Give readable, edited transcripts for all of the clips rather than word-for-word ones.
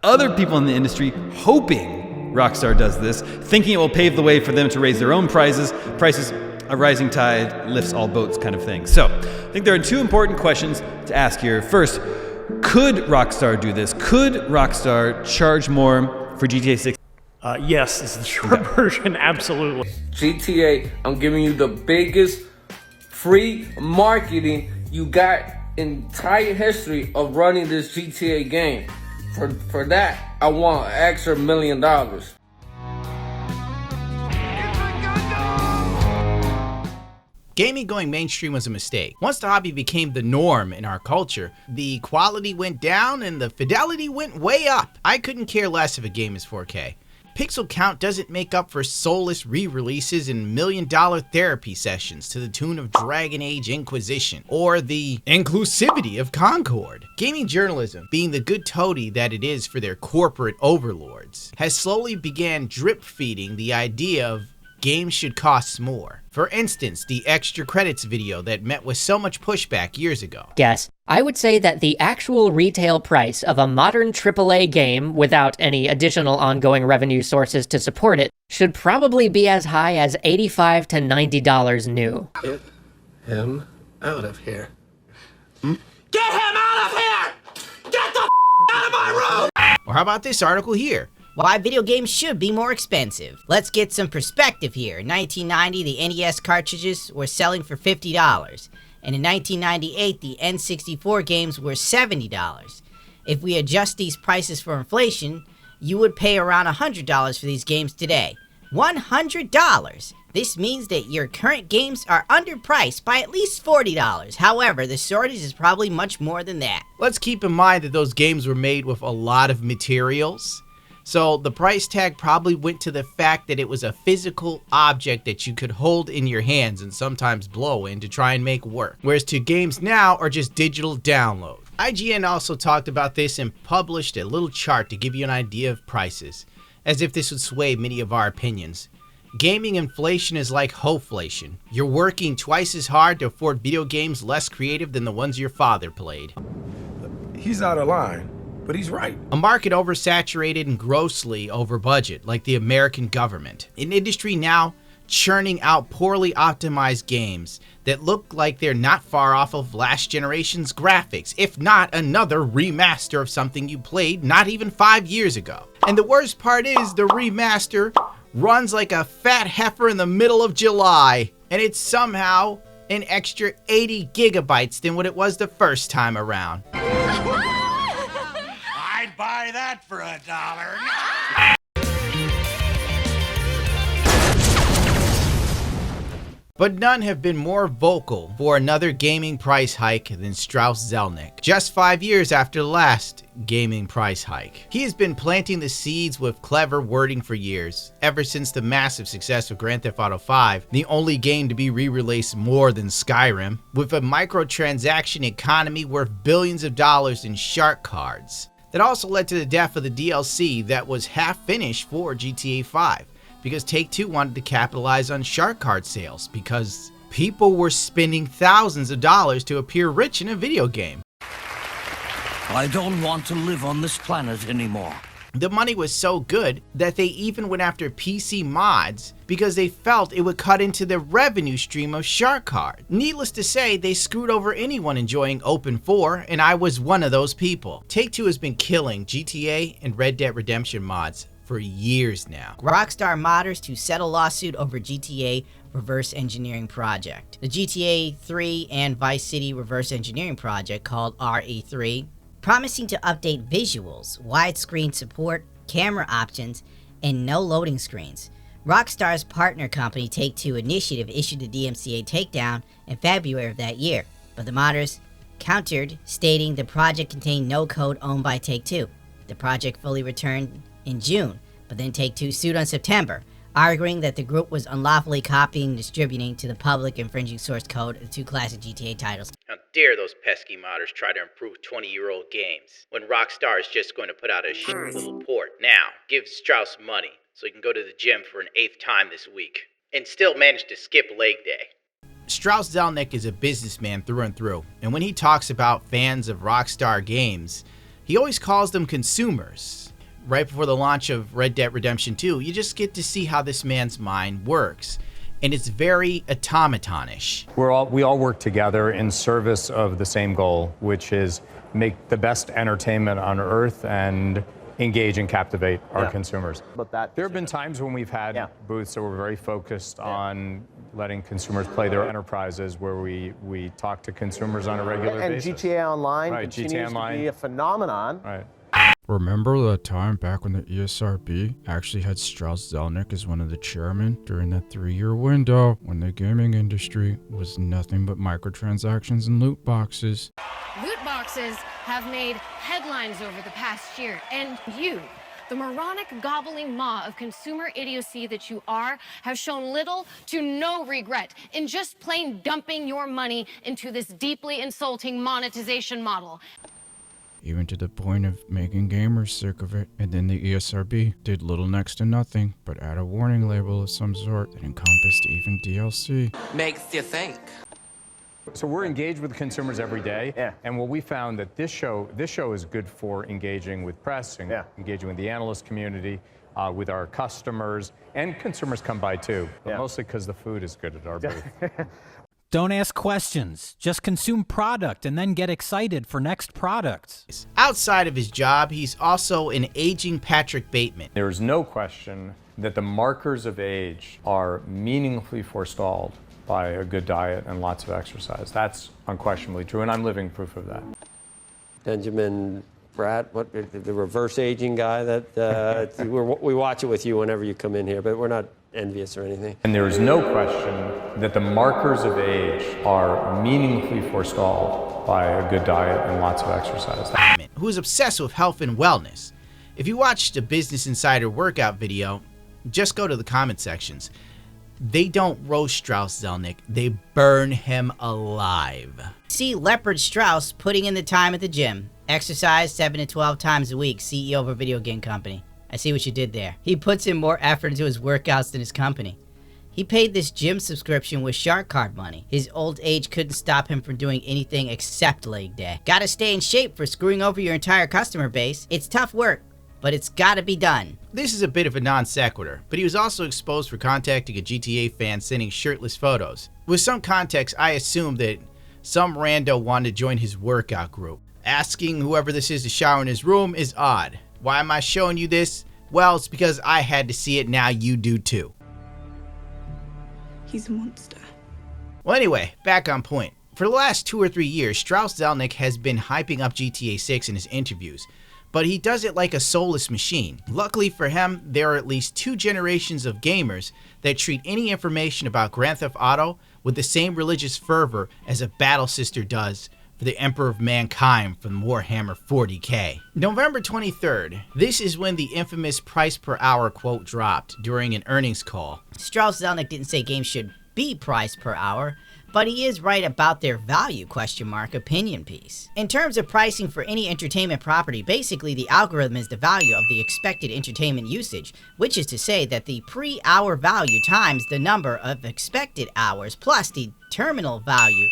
other people in the industry hoping Rockstar does this, thinking it will pave the way for them to raise their own prices. A rising tide lifts all boats kind of thing. So I think there are two important questions to ask here. First, could Rockstar do this? Could Rockstar charge more for GTA 6? Yes, is the short version, absolutely. GTA, I'm giving you the biggest free marketing you got in entire history of running this GTA game. For that, I want an extra $1 million. Gaming going mainstream was a mistake. Once the hobby became the norm in our culture, the quality went down and the fidelity went way up. I couldn't care less if a game is 4K. Pixel count doesn't make up for soulless re-releases and million-dollar therapy sessions to the tune of Dragon Age Inquisition or the inclusivity of Concord. Gaming journalism, being the good toady that it is for their corporate overlords, has slowly began drip-feeding the idea of games should cost more. For instance, the extra credits video that met with so much pushback years ago. Guess. I would say that the actual retail price of a modern AAA game, without any additional ongoing revenue sources to support it, should probably be as high as $85 to $90 new. Get him out of here. Get him out of here! Get the out of my room! Or how about this article here? Why video games should be more expensive. Let's get some perspective here. In 1990, the NES cartridges were selling for $50. And in 1998, the N64 games were $70. If we adjust these prices for inflation, you would pay around $100 for these games today. $100! This means that your current games are underpriced by at least $40. However, the shortage is probably much more than that. Let's keep in mind that those games were made with a lot of materials. So the price tag probably went to the fact that it was a physical object that you could hold in your hands and sometimes blow in to try and make work. Whereas to games now are just digital download. IGN also talked about this and published a little chart to give you an idea of prices, as if this would sway many of our opinions. Gaming inflation is like hoflation. You're working twice as hard to afford video games less creative than the ones your father played. He's out of line. But he's right. A market oversaturated and grossly over budget, like the American government. An industry now churning out poorly optimized games that look like they're not far off of last generation's graphics, if not another remaster of something you played not even 5 years ago. And the worst part is the remaster runs like a fat heifer in the middle of July, and it's somehow an extra 80 gigabytes than what it was the first time around. Buy that for $1. But none have been more vocal for another gaming price hike than Strauss Zelnick. Just 5 years after the last gaming price hike. He has been planting the seeds with clever wording for years, ever since the massive success of Grand Theft Auto V, the only game to be re-released more than Skyrim, with a microtransaction economy worth billions of dollars in shark cards. That also led to the death of the DLC that was half finished for GTA 5, because Take-Two wanted to capitalize on shark card sales, because people were spending thousands of dollars to appear rich in a video game. I don't want to live on this planet anymore. The money was so good that they even went after PC mods because they felt it would cut into the revenue stream of Shark Card. Needless to say, they screwed over anyone enjoying Open 4, and I was one of those people. Take-Two has been killing GTA and Red Dead Redemption mods for years now. Rockstar modders to settle lawsuit over GTA reverse engineering project. The GTA 3 and Vice City reverse engineering project, called RE3, promising to update visuals, widescreen support, camera options, and no loading screens. Rockstar's partner company Take-Two Initiative issued a DMCA takedown in February of that year, but the modders countered, stating the project contained no code owned by Take-Two. The project fully returned in June, but then Take-Two sued on September, arguing that the group was unlawfully copying and distributing to the public infringing source code of the two classic GTA titles. How dare those pesky modders try to improve 20-year-old games, when Rockstar is just going to put out a shitty little port. Now, give Strauss money so he can go to the gym for an 8th time this week, and still manage to skip leg day. Strauss Zelnick is a businessman through and through, and when he talks about fans of Rockstar games, he always calls them consumers. right before the launch of Red Dead Redemption 2, you just get to see how this man's mind works. And it's very automatonish. We all work together in service of the same goal, which is make the best entertainment on earth and engage and captivate our consumers. But there have been times when we've had booths that were very focused on letting consumers play their enterprises, where we talk to consumers on a regular basis. And GTA Online continues to be a phenomenon. Right. Remember the time back when the ESRB actually had Strauss Zelnick as one of the chairmen during that 3-year window when the gaming industry was nothing but microtransactions and loot boxes? Loot boxes have made headlines over the past year, and you, the moronic gobbling maw of consumer idiocy that you are, have shown little to no regret in just plain dumping your money into this deeply insulting monetization model. Even to the point of making gamers sick of it. And then the ESRB did little next to nothing but add a warning label of some sort that encompassed even DLC. Makes you think. So we're engaged with consumers every day, and what we found that this show is good for engaging with press and engaging with the analyst community, with our customers, and consumers come by too, but mostly because the food is good at our booth. Don't ask questions. Just consume product and then get excited for next products. Outside of his job, he's also an aging Patrick Bateman. There's no question that the markers of age are meaningfully forestalled by a good diet and lots of exercise. That's unquestionably true, and I'm living proof of that. Benjamin Bratt, the reverse aging guy that we watch it with you whenever you come in here, but we're not envious or anything. And there is no question that the markers of age are meaningfully forestalled by a good diet and lots of exercise. Who is obsessed with health and wellness. If you watched a Business Insider workout video, just go to the comment sections. They don't roast Strauss Zelnick, they burn him alive. See Leopard Strauss putting in the time at the gym. Exercise 7 to 12 times a week, CEO of a video game company. I see what you did there. He puts in more effort into his workouts than his company. He paid this gym subscription with shark card money. His old age couldn't stop him from doing anything except leg day. Gotta stay in shape for screwing over your entire customer base. It's tough work, but it's gotta be done. This is a bit of a non sequitur, but he was also exposed for contacting a GTA fan sending shirtless photos. With some context, I assume that some rando wanted to join his workout group. Asking whoever this is to shower in his room is odd. Why am I showing you this? Well, it's because I had to see it, now you do too. He's a monster. Well, anyway, back on point. For the last 2 or 3 years, Strauss Zelnick has been hyping up GTA 6 in his interviews, but he does it like a soulless machine. Luckily for him, there are at least 2 generations of gamers that treat any information about Grand Theft Auto with the same religious fervor as a battle sister does for the Emperor of Mankind from Warhammer 40k. November 23rd, this is when the infamous price per hour quote dropped during an earnings call. Strauss Zelnick didn't say games should be priced per hour, but he is right about their value ? Opinion piece. In terms of pricing for any entertainment property, basically the algorithm is the value of the expected entertainment usage, which is to say that the pre-hour value times the number of expected hours plus the terminal value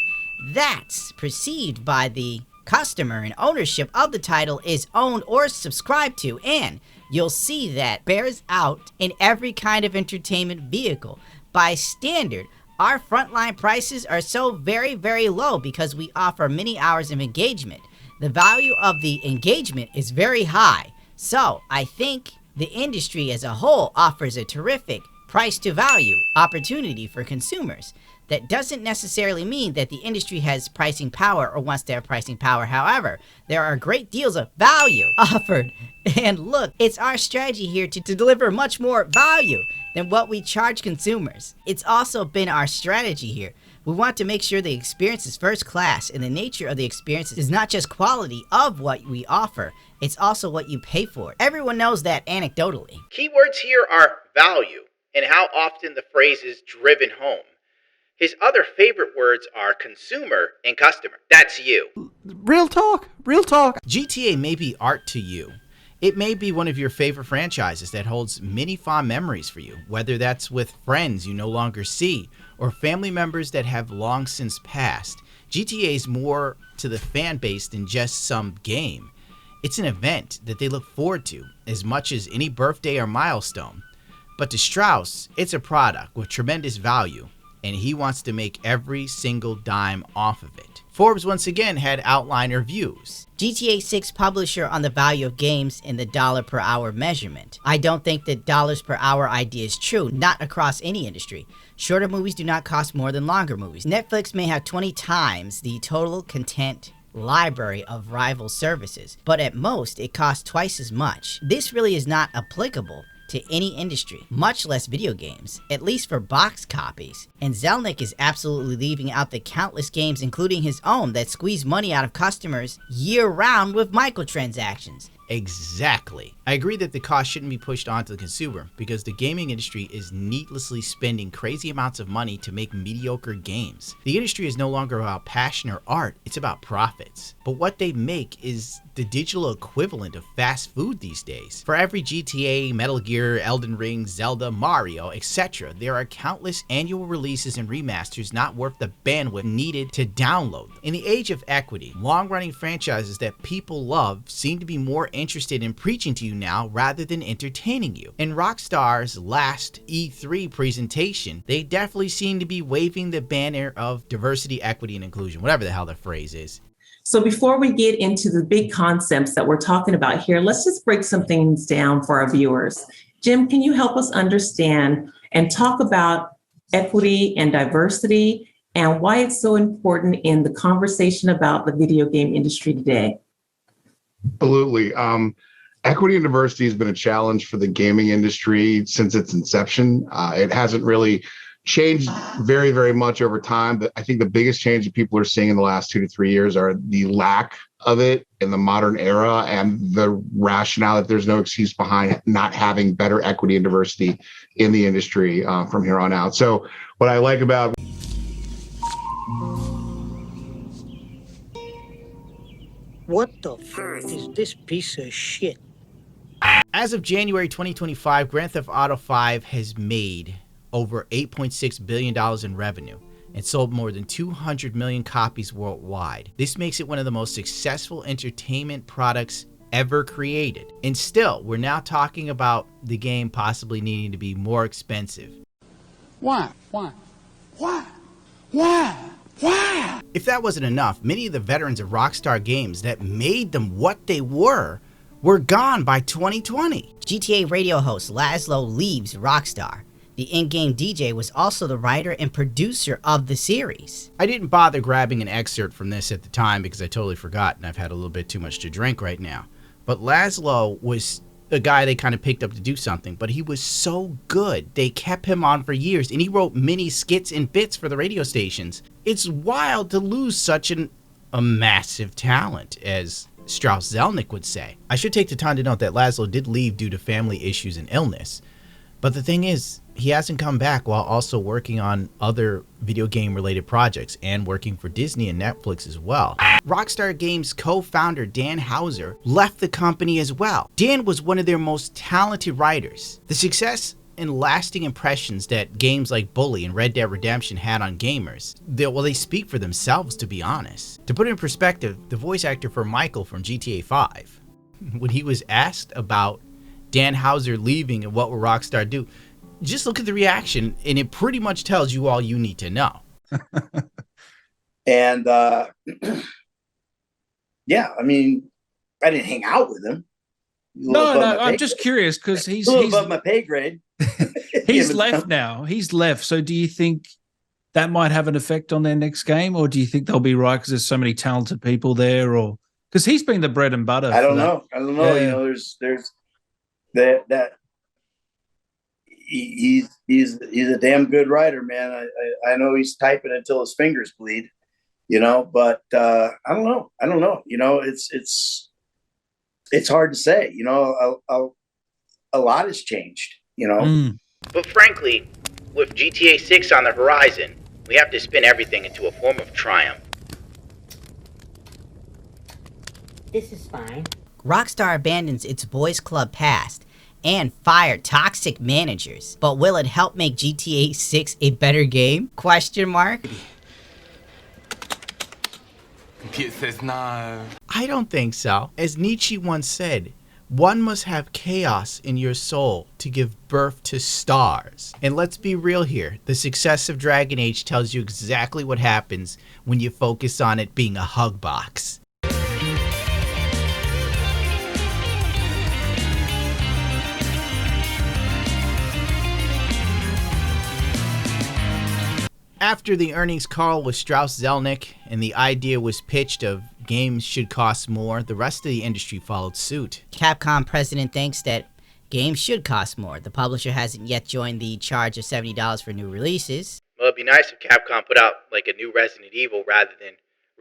that's perceived by the customer and ownership of the title is owned or subscribed to, and you'll see that bears out in every kind of entertainment vehicle. By standard, our frontline prices are so very, very low because we offer many hours of engagement. The value of the engagement is very high. So I think the industry as a whole offers a terrific price to value opportunity for consumers. That doesn't necessarily mean that the industry has pricing power or wants to have pricing power. However, there are great deals of value offered. And look, it's our strategy here to deliver much more value than what we charge consumers. It's also been our strategy here. We want to make sure the experience is first class, and the nature of the experience is not just quality of what we offer, it's also what you pay for it. Everyone knows that anecdotally. Keywords here are value, and how often the phrase is driven home. His other favorite words are consumer and customer. That's you. Real talk, real talk. GTA may be art to you. It may be one of your favorite franchises that holds many fond memories for you, whether that's with friends you no longer see or family members that have long since passed. GTA is more to the fan base than just some game. It's an event that they look forward to as much as any birthday or milestone. But to Strauss, it's a product with tremendous value, and he wants to make every single dime off of it. Forbes once again had outliner views. GTA 6 publisher on the value of games in the dollar per hour measurement. I don't think the dollars per hour idea is true, not across any industry. Shorter movies do not cost more than longer movies. Netflix may have 20 times the total content library of rival services, but at most it costs twice as much. This really is not applicable to any industry, much less video games, at least for box copies. And Zelnick is absolutely leaving out the countless games, including his own, that squeeze money out of customers year-round with microtransactions. Exactly. I agree that the cost shouldn't be pushed onto the consumer because the gaming industry is needlessly spending crazy amounts of money to make mediocre games. The industry is no longer about passion or art, it's about profits. But what they make is the digital equivalent of fast food these days. For every GTA, Metal Gear, Elden Ring, Zelda, Mario, etc., there are countless annual releases and remasters not worth the bandwidth needed to download them. In the age of equity, long-running franchises that people love seem to be more interested in preaching to you now rather than entertaining you. In Rockstar's last E3 presentation, they definitely seem to be waving the banner of diversity, equity, and inclusion, whatever the hell the phrase is. So before we get into the big concepts that we're talking about here, let's just break some things down for our viewers. Jim, can you help us understand and talk about equity and diversity and why it's so important in the conversation about the video game industry today? Absolutely. Equity and diversity has been a challenge for the gaming industry since its inception. It hasn't really changed very, very much over time, but I think the biggest change that people are seeing in the last 2 to 3 years are the lack of it in the modern era and the rationale that there's no excuse behind not having better equity and diversity in the industry from here on out. So what I like about What the fuck is this piece of shit? As of January 2025, Grand Theft Auto 5 has made over $8.6 billion in revenue and sold more than 200 million copies worldwide. This makes it one of the most successful entertainment products ever created. And still, we're now talking about the game possibly needing to be more expensive. Why? If that wasn't enough, many of the veterans of Rockstar games that made them what they were gone by 2020. GTA radio host Laszlo leaves Rockstar. The in-game DJ was also the writer and producer of the series. I didn't bother grabbing an excerpt from this at the time because I totally forgot and I've had a little bit too much to drink right now. But Laszlo was a guy they kind of picked up to do something, but he was so good. They kept him on for years and he wrote mini skits and bits for the radio stations. It's wild to lose such a massive talent, as Strauss Zelnick would say. I should take the time to note that Laszlo did leave due to family issues and illness. But the thing is, he hasn't come back while also working on other video game related projects and working for Disney and Netflix as well. Rockstar Games co-founder Dan Houser left the company as well. Dan was one of their most talented writers. The success and lasting impressions that games like Bully and Red Dead Redemption had on gamers, they speak for themselves, to be honest. To put it in perspective, the voice actor for Michael from GTA 5, when he was asked about Dan Houser leaving and what will Rockstar do, just look at the reaction and it pretty much tells you all you need to know. And yeah, I mean, I didn't hang out with him. No, I'm just curious because he's above my pay grade. He's left now. He's left. So do you think that might have an effect on their next game, or do you think they'll be right because there's so many talented people there, or because he's been the bread and butter? I don't know. Yeah. You know, there's that he's a damn good writer, man. I know he's typing until his fingers bleed, you know, but I don't know. You know, it's hard to say, you know. A lot has changed, you know. But frankly, with GTA 6 on the horizon, we have to spin everything into a form of triumph. This is fine. Rockstar abandons its boys club past and fired toxic managers. But will it help make GTA 6 a better game? Question mark. Computer says no. I don't think so. As Nietzsche once said, one must have chaos in your soul to give birth to stars. And let's be real here. The success of Dragon Age tells you exactly what happens when you focus on it being a hug box. After the earnings call with Strauss Zelnick and the idea was pitched of games should cost more, the rest of the industry followed suit. Capcom president thinks that games should cost more. The publisher hasn't yet joined the charge of $70 for new releases. Well, it'd be nice if Capcom put out like a new Resident Evil rather than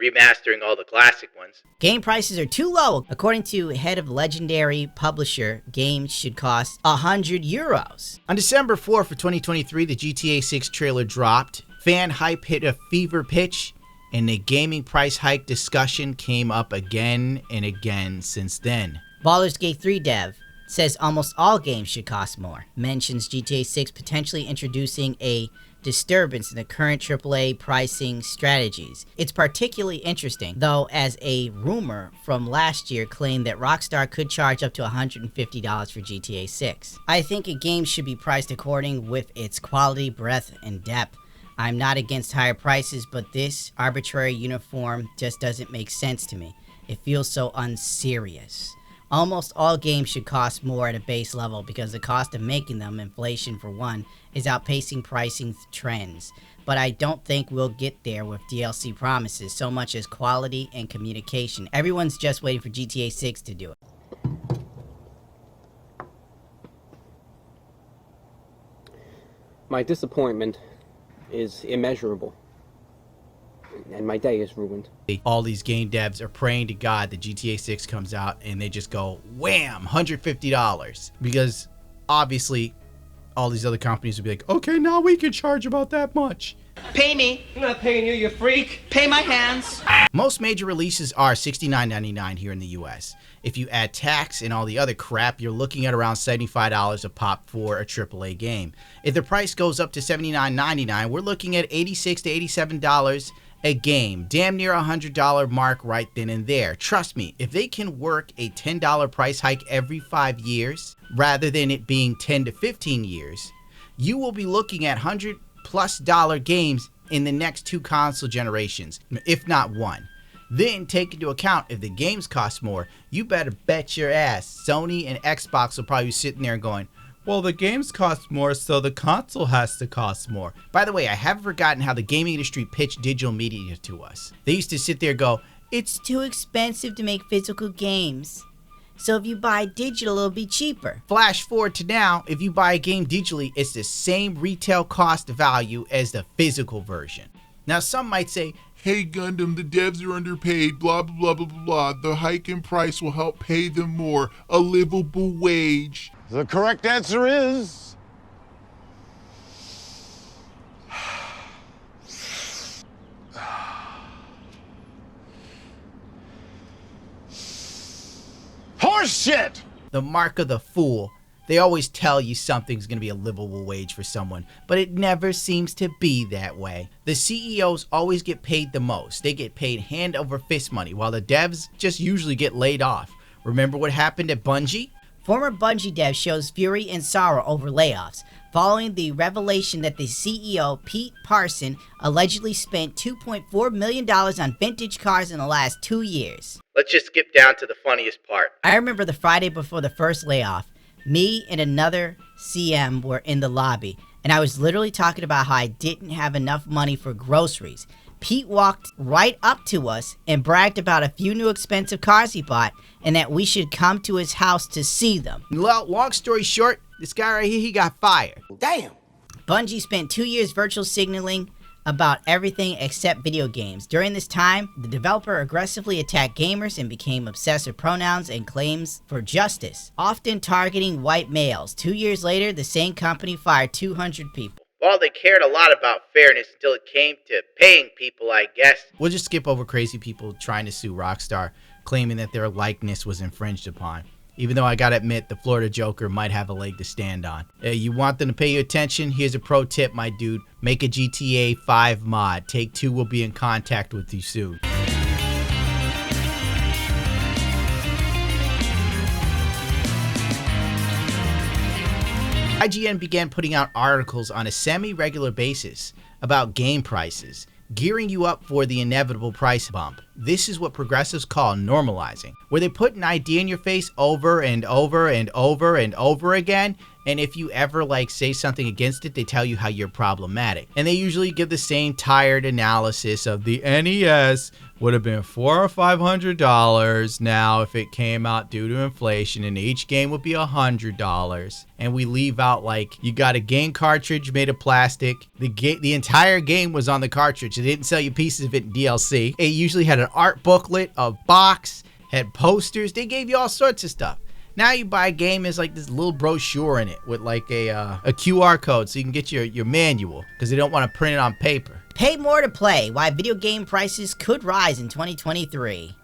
remastering all the classic ones. Game prices are too low. According to head of legendary publisher, games should cost €100. On December 4th of 2023, the GTA 6 trailer dropped. Fan hype hit a fever pitch, and the gaming price hike discussion came up again and again since then. Baldur's Gate 3 dev says almost all games should cost more. Mentions GTA 6 potentially introducing a disturbance in the current AAA pricing strategies. It's particularly interesting, though, as a rumor from last year claimed that Rockstar could charge up to $150 for GTA 6. I think a game should be priced according with its quality, breadth, and depth. I'm not against higher prices, but this arbitrary uniform just doesn't make sense to me. It feels so unserious. Almost all games should cost more at a base level because the cost of making them, inflation for one, is outpacing pricing trends. But I don't think we'll get there with DLC promises so much as quality and communication. Everyone's just waiting for GTA 6 to do it. My disappointment is immeasurable, and my day is ruined. All these game devs are praying to God that GTA 6 comes out and they just go wham, $150, because obviously all these other companies would be like, okay, now we can charge about that much. Pay me. I'm not paying you, you freak. Pay my hands. Most major releases are $69.99 here in the US. If you add tax and all the other crap, you're looking at around $75 a pop for a AAA game. If the price goes up to $79.99, we're looking at $86 to $87 a game. Damn near $100 mark right then and there. Trust me, if they can work a $10 price hike every 5 years, rather than it being 10 to 15 years, you will be looking at $100+ games in the next 2 console generations, if not one. Then take into account if the games cost more, you better bet your ass Sony and Xbox will probably be sitting there going, well, the games cost more, so the console has to cost more. By the way, I haven't forgotten how the gaming industry pitched digital media to us. They used to sit there and go, it's too expensive to make physical games, so if you buy digital, it'll be cheaper. Flash forward to now, if you buy a game digitally, it's the same retail cost value as the physical version. Now, some might say, hey Gundam, the devs are underpaid, blah, blah, blah, blah, blah. The hike in price will help pay them more, a livable wage. The correct answer is... horse shit! The mark of the fool. They always tell you something's going to be a livable wage for someone, but it never seems to be that way. The CEOs always get paid the most. They get paid hand over fist money, while the devs just usually get laid off. Remember what happened at Bungie? Former Bungie dev shows fury and sorrow over layoffs, following the revelation that the CEO, Pete Parson, allegedly spent $2.4 million on vintage cars in the last 2 years. Let's just skip down to the funniest part. I remember the Friday before the first layoff, me and another CM were in the lobby, and I was literally talking about how I didn't have enough money for groceries. Pete walked right up to us and bragged about a few new expensive cars he bought and that we should come to his house to see them. Long story short, this guy right here, he got fired. Damn! Bungie spent 2 years virtual signaling about everything except video games. During this time, the developer aggressively attacked gamers and became obsessed with pronouns and claims for justice, often targeting white males. 2 years later, the same company fired 200 people. Well, they cared a lot about fairness until it came to paying people, I guess. We'll just skip over crazy people trying to sue Rockstar, claiming that their likeness was infringed upon. Even though I gotta admit, the Florida Joker might have a leg to stand on. You want them to pay you attention? Here's a pro tip, my dude. Make a GTA 5 mod. Take-Two will be in contact with you soon. IGN began putting out articles on a semi-regular basis about game prices, gearing you up for the inevitable price bump. This is what progressives call normalizing, where they put an idea in your face over and over and over and over again, and if you ever say something against it, they tell you how you're problematic. And they usually give the same tired analysis of the NES would have been $400 or $500 now if it came out due to inflation, and each game would be $100. And we leave out you got a game cartridge made of plastic. The entire game was on the cartridge. They didn't sell you pieces of it in DLC. It usually had an art booklet, a box, had posters. They gave you all sorts of stuff. Now you buy a game, there's this little brochure in it with a QR code so you can get your manual because they don't want to print it on paper. Pay more to play. Why video game prices could rise in 2023.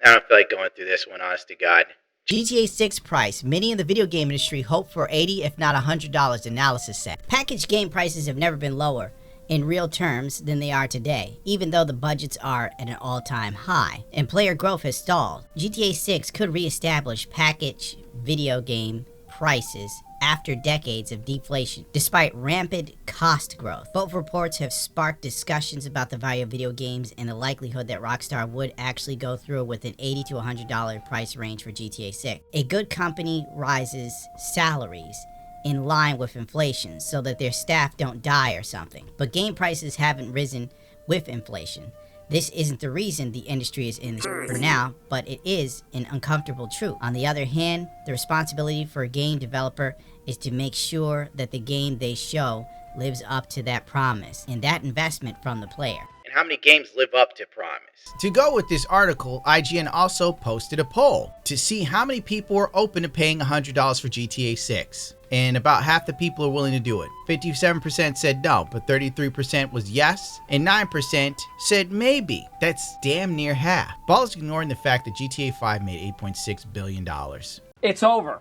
I don't feel like going through this one, honest to God. GTA 6 price. Many in the video game industry hope for $80 if not $100, analysis said. Packaged game prices have never been lower in real terms than they are today, even though the budgets are at an all-time high and player growth has stalled. GTA 6 could reestablish packaged video game prices after decades of deflation, despite rampant cost growth. Both reports have sparked discussions about the value of video games and the likelihood that Rockstar would actually go through with an $80 to $100 price range for GTA 6. A good company rises salaries in line with inflation so that their staff don't die or something. But game prices haven't risen with inflation. This isn't the reason the industry is in this for now, but it is an uncomfortable truth. On the other hand, the responsibility for a game developer is to make sure that the game they show lives up to that promise and that investment from the player. And how many games live up to promise? To go with this article, IGN also posted a poll to see how many people were open to paying $100 for GTA 6. And about half the people are willing to do it. 57% said no, but 33% was yes, and 9% said maybe. That's damn near half. Ball's ignoring the fact that GTA 5 made $8.6 billion. It's over.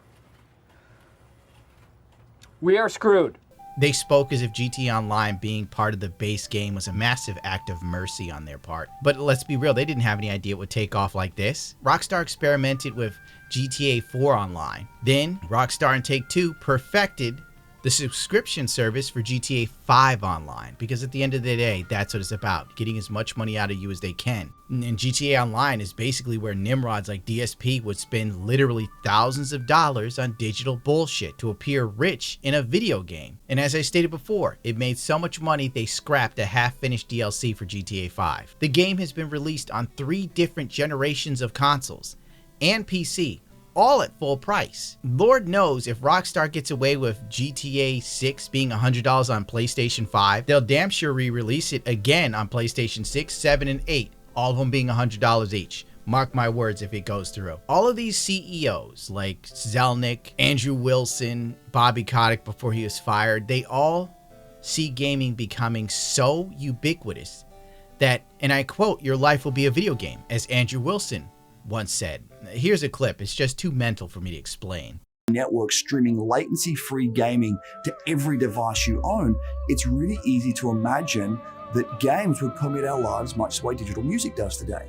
We are screwed. They spoke as if GTA Online being part of the base game was a massive act of mercy on their part. But let's be real, they didn't have any idea it would take off like this. Rockstar experimented with GTA 4 Online. Then, Rockstar and Take-Two perfected the subscription service for GTA 5 Online, because at the end of the day, that's what it's about, getting as much money out of you as they can. And GTA Online is basically where nimrods like DSP would spend literally thousands of dollars on digital bullshit to appear rich in a video game. And as I stated before, it made so much money they scrapped a half-finished DLC for GTA 5. The game has been released on 3 different generations of consoles and PC, all at full price. Lord knows if Rockstar gets away with GTA 6 being $100 on PlayStation 5, they'll damn sure re-release it again on PlayStation 6, 7, and 8, all of them being $100 each. Mark my words if it goes through. All of these CEOs like Zelnick, Andrew Wilson, Bobby Kotick before he was fired, they all see gaming becoming so ubiquitous that, and I quote, "your life will be a video game," as Andrew Wilson once said. Here's a clip. It's just too mental for me to explain. Network streaming latency-free gaming to every device you own, it's really easy to imagine that games would permeate our lives much the way digital music does today.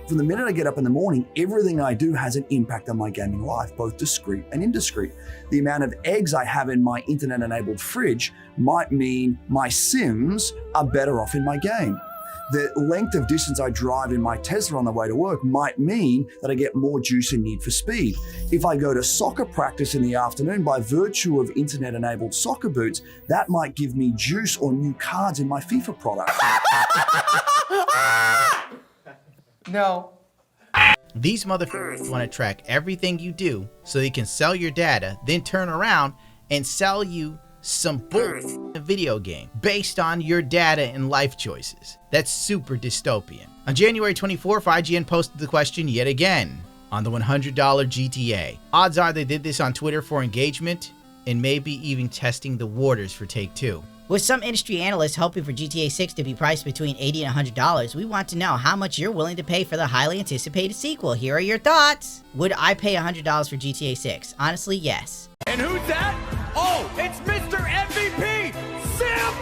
From the minute I get up in the morning, everything I do has an impact on my gaming life, both discrete and indiscrete. The amount of eggs I have in my internet-enabled fridge might mean my Sims are better off in my game. The length of distance I drive in my Tesla on the way to work might mean that I get more juice and Need for Speed. If I go to soccer practice in the afternoon by virtue of internet-enabled soccer boots, that might give me juice or new cards in my FIFA product. No. These motherfuckers want to track everything you do so they can sell your data, then turn around and sell you some bull video game based on your data and life choices. That's super dystopian. On January 24th, IGN posted the question yet again on the $100 GTA. Odds are they did this on Twitter for engagement and maybe even testing the waters for Take-Two. With some industry analysts hoping for GTA 6 to be priced between $80 and $100, we want to know how much you're willing to pay for the highly anticipated sequel. Here are your thoughts. Would I pay $100 for GTA 6? Honestly, yes. And who's that? Oh, it's Mr. MVP, Simp!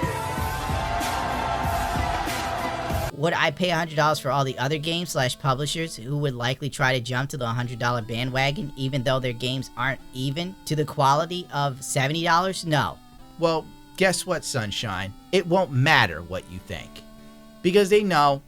Would I pay $100 for all the other games / publishers who would likely try to jump to the $100 bandwagon even though their games aren't even to the quality of $70? No. Well, guess what, Sunshine? It won't matter what you think. Because they know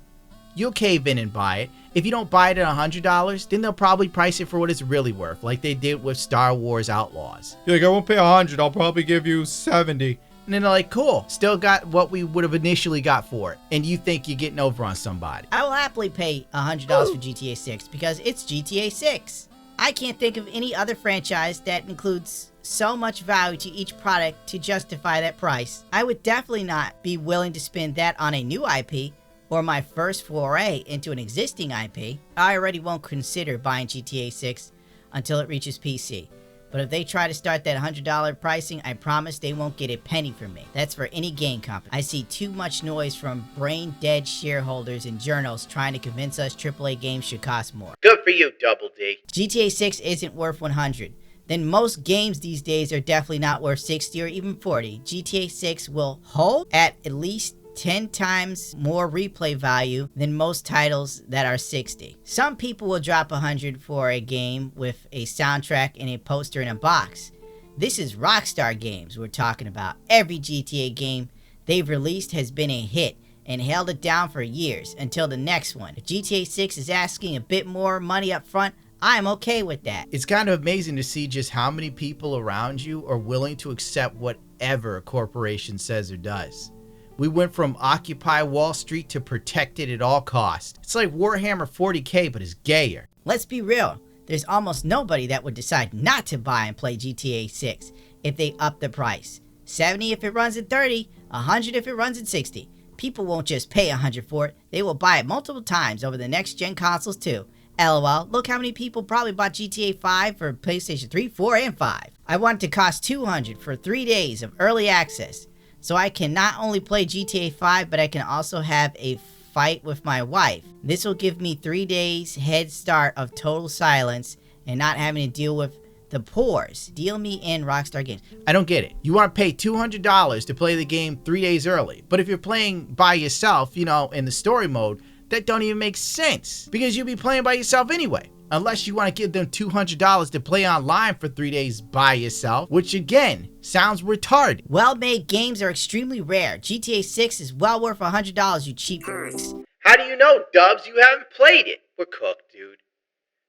you'll cave in and buy it. If you don't buy it at $100, then they'll probably price it for what it's really worth, like they did with Star Wars Outlaws. You're like, I won't pay 100, I'll probably give you 70. And then they're like, cool, still got what we would have initially got for it. And you think you're getting over on somebody. I will happily pay $100 for GTA 6 because it's GTA 6. I can't think of any other franchise that includes so much value to each product to justify that price. I would definitely not be willing to spend that on a new IP or my first foray into an existing IP. I already won't consider buying GTA 6 until it reaches PC. But if they try to start that $100 pricing, I promise they won't get a penny from me. That's for any game company. I see too much noise from brain-dead shareholders and journals trying to convince us AAA games should cost more. Good for you, Double D. GTA 6 isn't worth 100. Then most games these days are definitely not worth 60 or even 40. GTA 6 will hold at least 10 times more replay value than most titles that are 60. Some people will drop 100 for a game with a soundtrack and a poster in a box. This is Rockstar Games we're talking about. Every GTA game they've released has been a hit and held it down for years until the next one. If GTA 6 is asking a bit more money up front, I'm okay with that. It's kind of amazing to see just how many people around you are willing to accept whatever a corporation says or does. We went from Occupy Wall Street to protect it at all costs. It's like Warhammer 40k, but it's gayer. Let's be real. There's almost nobody that would decide not to buy and play GTA 6 if they up the price. 70 if it runs at 30, 100 if it runs at 60. People won't just pay 100 for it. They will buy it multiple times over the next gen consoles too. LOL, look how many people probably bought GTA 5 for PlayStation 3, 4, and 5. I want it to cost $200 for 3 days of early access. So I can not only play GTA 5, but I can also have a fight with my wife. This will give me 3 days head start of total silence and not having to deal with the pores. Deal me in, Rockstar Games. I don't get it. You want to pay $200 to play the game 3 days early. But if you're playing by yourself, in the story mode, that don't even make sense. Because you'll be playing by yourself anyway. Unless you want to give them $200 to play online for 3 days by yourself, which again, sounds retarded. Well-made games are extremely rare. GTA 6 is well worth $100, you cheap freaks. How do you know, Dubs? You haven't played it. We're cooked, dude.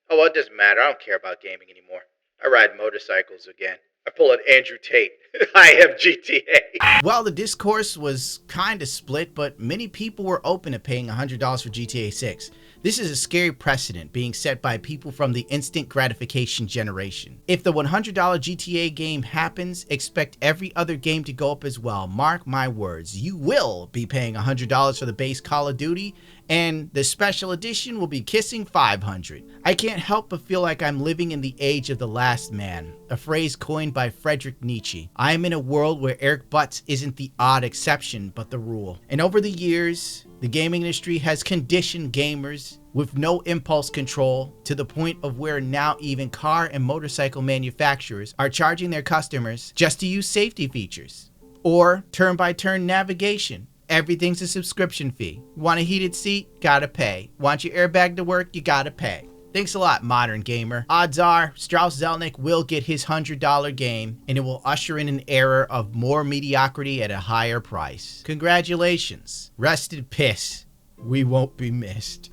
Oh, well, it doesn't matter. I don't care about gaming anymore. I ride motorcycles again. I pull an Andrew Tate. I am GTA. Well, the discourse was kind of split, but many people were open to paying $100 for GTA 6. This is a scary precedent being set by people from the instant gratification generation. If the $100 GTA game happens, expect every other game to go up as well. Mark my words, you will be paying $100 for the base Call of Duty, and the special edition will be kissing $500. I can't help but feel like I'm living in the age of the last man, a phrase coined by Friedrich Nietzsche. I am in a world where Eric Butts isn't the odd exception, but the rule. And over the years, the gaming industry has conditioned gamers with no impulse control to the point of where now even car and motorcycle manufacturers are charging their customers just to use safety features or turn-by-turn navigation. Everything's a subscription fee. Want a heated seat? Gotta pay. Want your airbag to work? You gotta pay. Thanks a lot, modern gamer. Odds are, Strauss Zelnick will get his $100 game, and it will usher in an era of more mediocrity at a higher price. Congratulations. Rest in piss. We won't be missed.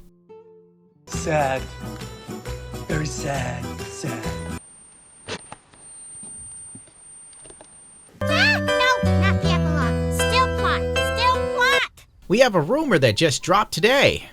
Sad. Very sad. Sad. We have a rumor that just dropped today.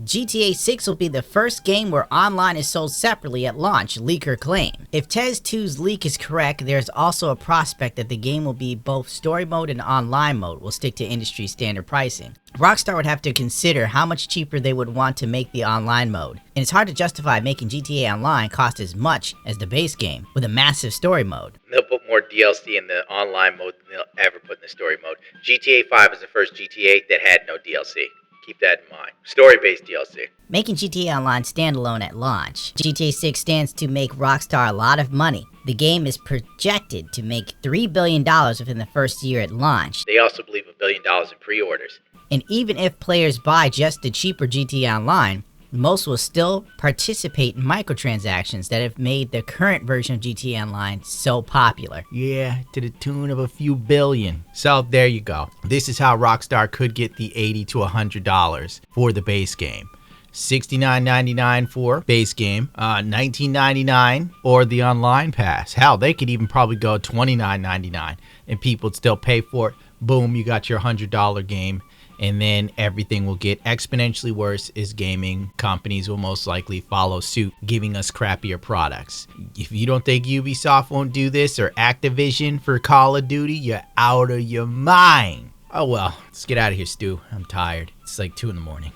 GTA 6 will be the first game where online is sold separately at launch, leaker claim. If Tez 2's leak is correct, there's also a prospect that the game will be both story mode and online mode will stick to industry standard pricing. Rockstar would have to consider how much cheaper they would want to make the online mode. And it's hard to justify making GTA Online cost as much as the base game with a massive story mode. They'll put more DLC in the online mode than they'll ever put in the story mode. GTA 5 is the first GTA that had no DLC. Keep that in mind. Story-based DLC. Making GTA Online standalone at launch, GTA 6 stands to make Rockstar a lot of money. The game is projected to make $3 billion within the first year at launch. They also believe $1 billion in pre-orders. And even if players buy just the cheaper GTA Online, most will still participate in microtransactions that have made the current version of GTA Online so popular. Yeah, to the tune of a few billion. So there you go. This is how Rockstar could get the $80 to $100 for the base game. $69.99 for base game, $19.99 or the online pass. Hell, they could even probably go $29.99 and people would still pay for it. Boom, you got your $100 game, and then everything will get exponentially worse as gaming companies will most likely follow suit, giving us crappier products. If you don't think Ubisoft won't do this, or Activision for Call of Duty, you're out of your mind. Oh well, let's get out of here, Stu. I'm tired. It's like 2 in the morning.